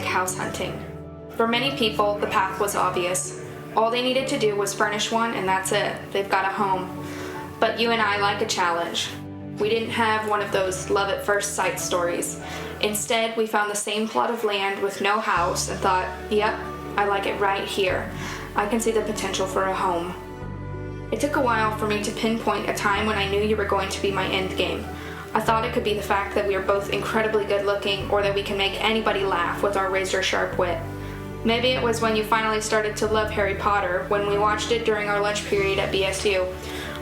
like house hunting. For many people, the path was obvious. All they needed to do was furnish one and that's it. They've got a home. But you and I like a challenge. We didn't have one of those love at first sight stories. Instead, we found the same plot of land with no house and thought, yep, I like it right here. I can see the potential for a home. It took a while for me to pinpoint a time when I knew you were going to be my end game. I thought it could be the fact that we are both incredibly good looking or that we can make anybody laugh with our razor sharp wit. Maybe it was when you finally started to love Harry Potter, when we watched it during our lunch period at BSU,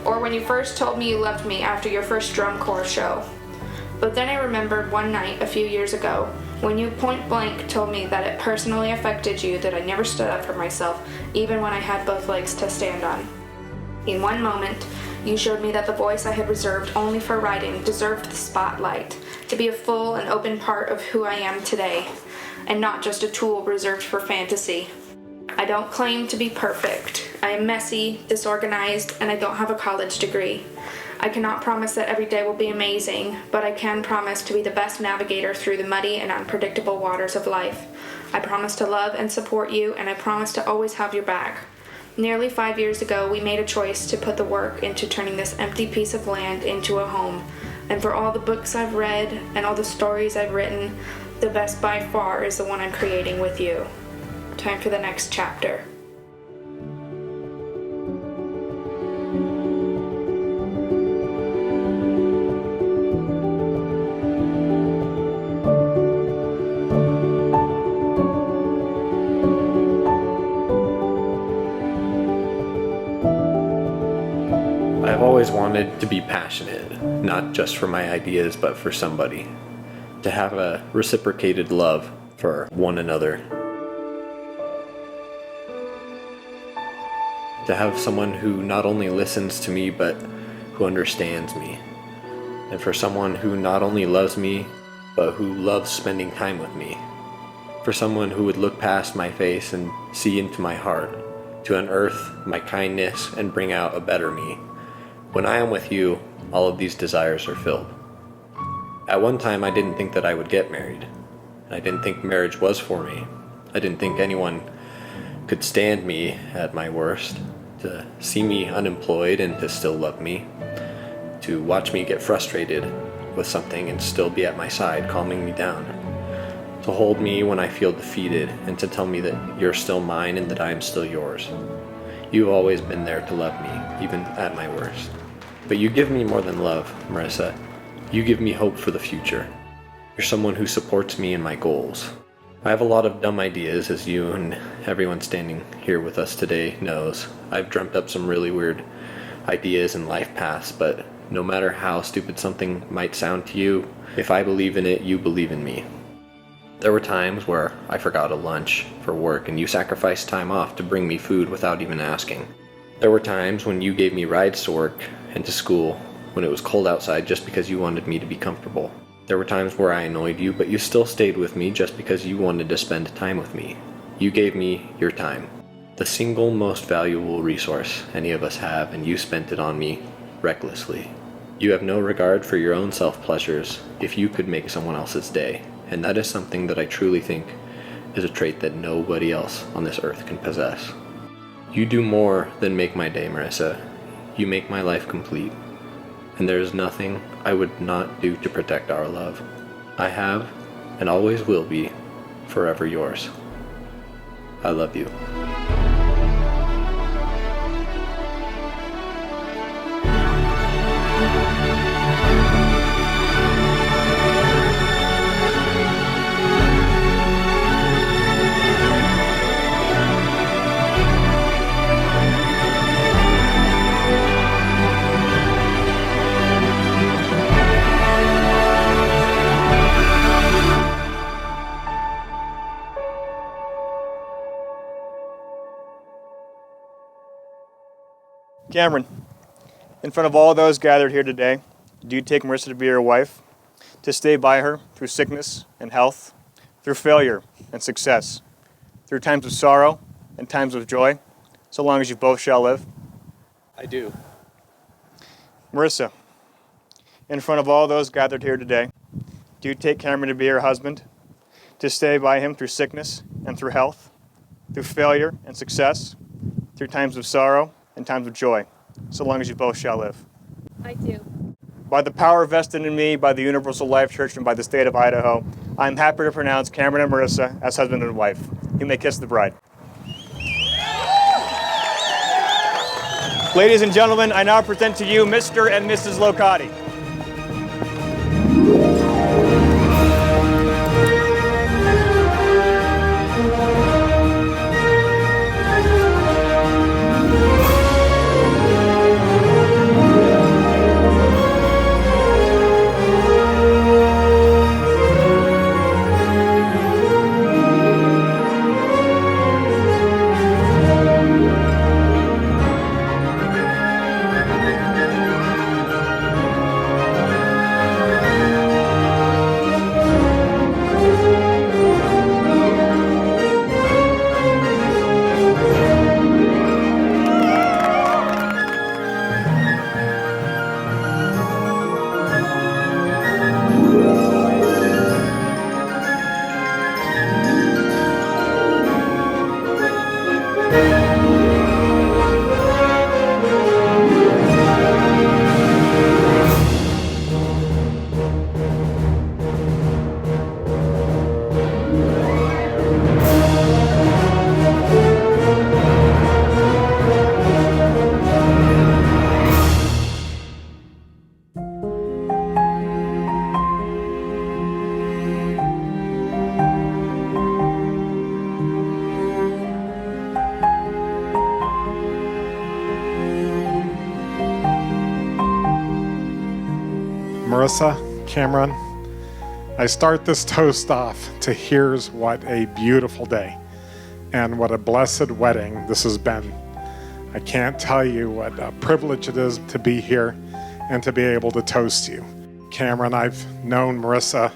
or when you first told me you loved me after your first drum corps show. But then I remembered one night a few years ago when you point blank told me that it personally affected you that I never stood up for myself, even when I had both legs to stand on. In one moment, you showed me that the voice I had reserved only for writing deserved the spotlight, to be a full and open part of who I am today, and not just a tool reserved for fantasy. I don't claim to be perfect. I am messy, disorganized, and I don't have a college degree. I cannot promise that every day will be amazing, but I can promise to be the best navigator through the muddy and unpredictable waters of life. I promise to love and support you, and I promise to always have your back. Nearly 5 years ago, we made a choice to put the work into turning this empty piece of land into a home. And for all the books I've read and all the stories I've written, the best by far is the one I'm creating with you. Time for the next chapter. I've always wanted to be passionate, not just for my ideas, but for somebody. To have a reciprocated love for one another. To have someone who not only listens to me, but who understands me. And for someone who not only loves me, but who loves spending time with me. For someone who would look past my face and see into my heart, to unearth my kindness and bring out a better me. When I am with you, all of these desires are filled. At one time, I didn't think that I would get married. I didn't think marriage was for me. I didn't think anyone could stand me at my worst, to see me unemployed and to still love me, to watch me get frustrated with something and still be at my side, calming me down, to hold me when I feel defeated and to tell me that you're still mine and that I am still yours. You've always been there to love me, even at my worst. But you give me more than love, Marissa. You give me hope for the future. You're someone who supports me in my goals. I have a lot of dumb ideas, as you and everyone standing here with us today knows. I've dreamt up some really weird ideas and life paths, but no matter how stupid something might sound to you, if I believe in it, you believe in me. There were times where I forgot a lunch for work and you sacrificed time off to bring me food without even asking. There were times when you gave me rides to work and to school when it was cold outside just because you wanted me to be comfortable. There were times where I annoyed you, but you still stayed with me just because you wanted to spend time with me. You gave me your time, the single most valuable resource any of us have, and you spent it on me recklessly. You have no regard for your own self-pleasures if you could make someone else's day, and that is something that I truly think is a trait that nobody else on this earth can possess. You do more than make my day, Marissa. You make my life complete. And there is nothing I would not do to protect our love. I have, and always will be, forever yours. I love you. Cameron, in front of all those gathered here today, do you take Marissa to be your wife, to stay by her through sickness and health, through failure and success, through times of sorrow and times of joy, so long as you both shall live? I do. Marissa, in front of all those gathered here today, do you take Cameron to be your husband, to stay by him through sickness and through health, through failure and success, through times of sorrow and times of joy, so long as you both shall live. I do. By the power vested in me by the Universal Life Church and by the state of Idaho, I am happy to pronounce Cameron and Marissa as husband and wife. You may kiss the bride. Ladies and gentlemen, I now present to you Mr. and Mrs. Locati. Marissa, Cameron, I start this toast off to here's what a beautiful day and what a blessed wedding this has been. I can't tell you what a privilege it is to be here and to be able to toast you. Cameron, I've known Marissa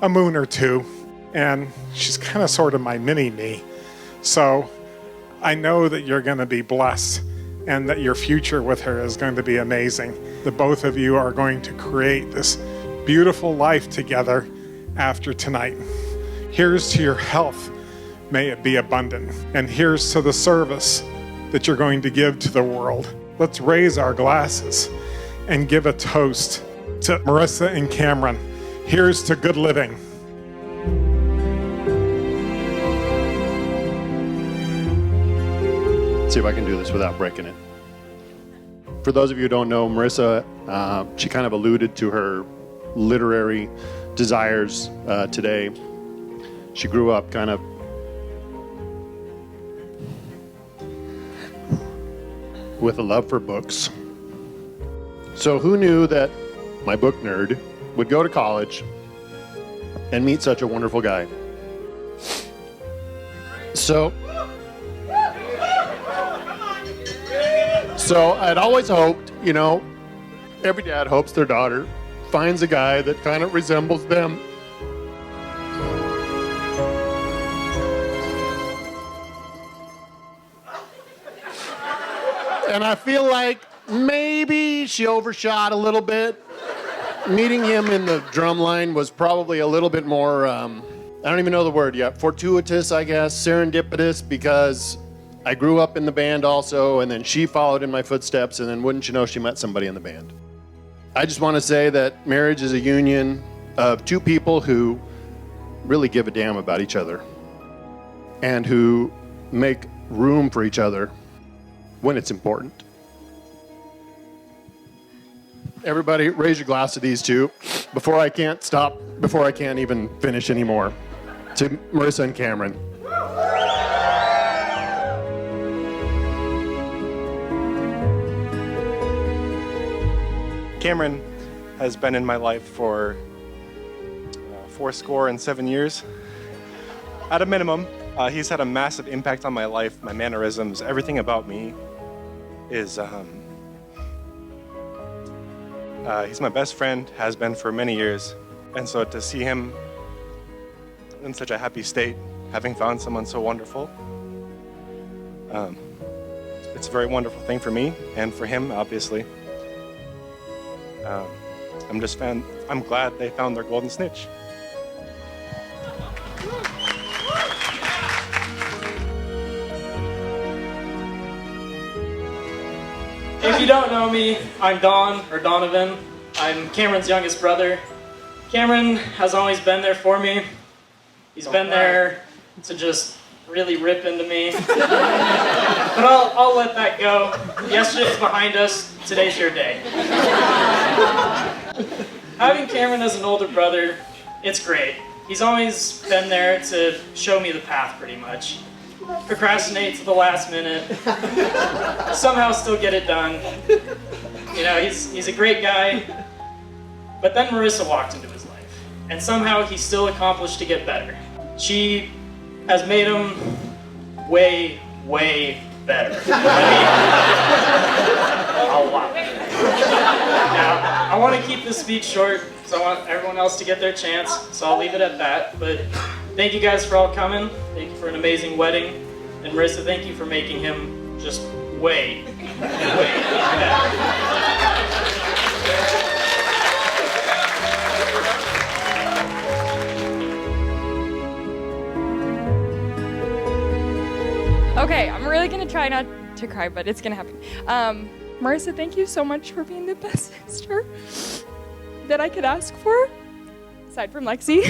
a moon or two, and she's kind of sort of my mini-me. So I know that you're going to be blessed and that your future with her is going to be amazing. The both of you are going to create this beautiful life together after tonight. Here's to your health. May it be abundant. And here's to the service that you're going to give to the world. Let's raise our glasses and give a toast to Marissa and Cameron. Here's to good living. See if I can do this without breaking it. For those of you who don't know, Marissa, she kind of alluded to her literary desires today. She grew up kind of with a love for books. So who knew that my book nerd would go to college and meet such a wonderful guy? So I'd always hoped, every dad hopes their daughter finds a guy that kind of resembles them. And I feel like maybe she overshot a little bit. Meeting him in the drum line was probably a little bit more, I don't even know the word yet, fortuitous, I guess, serendipitous, because I grew up in the band also, and then she followed in my footsteps, and then wouldn't you know, she met somebody in the band. I just want to say that marriage is a union of two people who really give a damn about each other and who make room for each other when it's important. Everybody raise your glass to these two before I can't even finish anymore. To Marissa and Cameron. Cameron has been in my life for 47 years. At a minimum, he's had a massive impact on my life, my mannerisms, everything about me is, he's my best friend, has been for many years. And so to see him in such a happy state, having found someone so wonderful, it's a very wonderful thing for me and for him, obviously. I'm glad they found their golden snitch. you don't know me, I'm Don, or Donovan. I'm Cameron's youngest brother. Cameron has always been there for me. He's been there to just really rip into me. But I'll let that go. Yesterday's behind us, today's your day. Having Cameron as an older brother, it's great. He's always been there to show me the path, pretty much. Procrastinate to the last minute, somehow still get it done. You know, he's a great guy, but then Marissa walked into his life, and somehow he still accomplished to get better. She has made him way, way better. I mean, a lot. Now, I want to keep this speech short, so I want everyone else to get their chance, so I'll leave it at that. But thank you guys for all coming. Thank you for an amazing wedding. And Marissa, thank you for making him just way, way better. Okay, I'm really gonna try not to cry, but it's gonna happen. Marissa, thank you so much for being the best sister that I could ask for, aside from Lexi.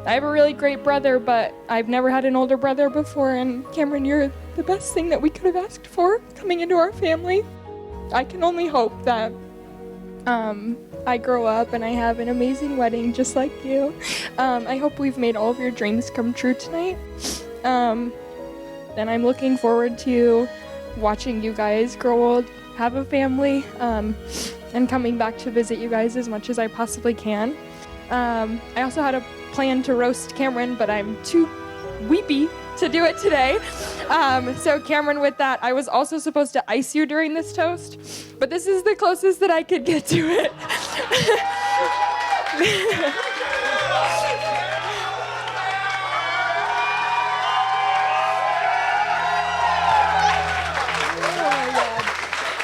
I have a really great brother, but I've never had an older brother before, and Cameron, you're the best thing that we could have asked for coming into our family. I can only hope that I grow up and I have an amazing wedding just like you. I hope we've made all of your dreams come true tonight. And I'm looking forward to watching you guys grow old, have a family, and coming back to visit you guys as much as I possibly can. I also had a plan to roast Cameron, but I'm too weepy to do it today. So Cameron, with that, I was also supposed to ice you during this toast, but this is the closest that I could get to it.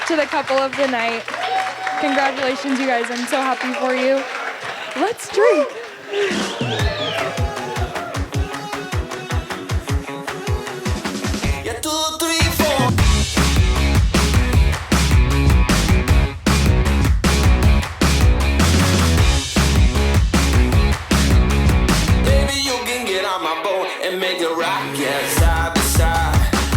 To the couple of the night. Congratulations, you guys. I'm so happy for you. Let's drink. Baby, you can get on my boat and make it rock, yeah, side to side,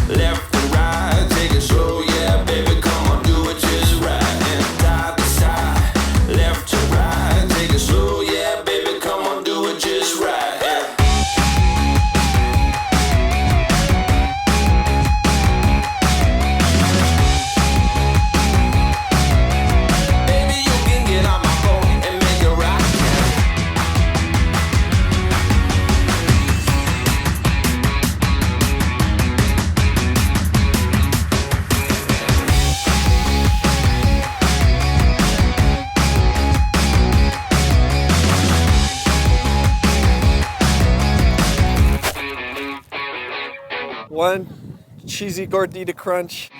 left to right, take it slow, yeah, baby, come on, do it just right, and side to side, left to right, take it slow, yeah, baby, come on, do it just right, yeah. Baby, you can get on my boat and make it rock, yeah. One cheesy gordita crunch.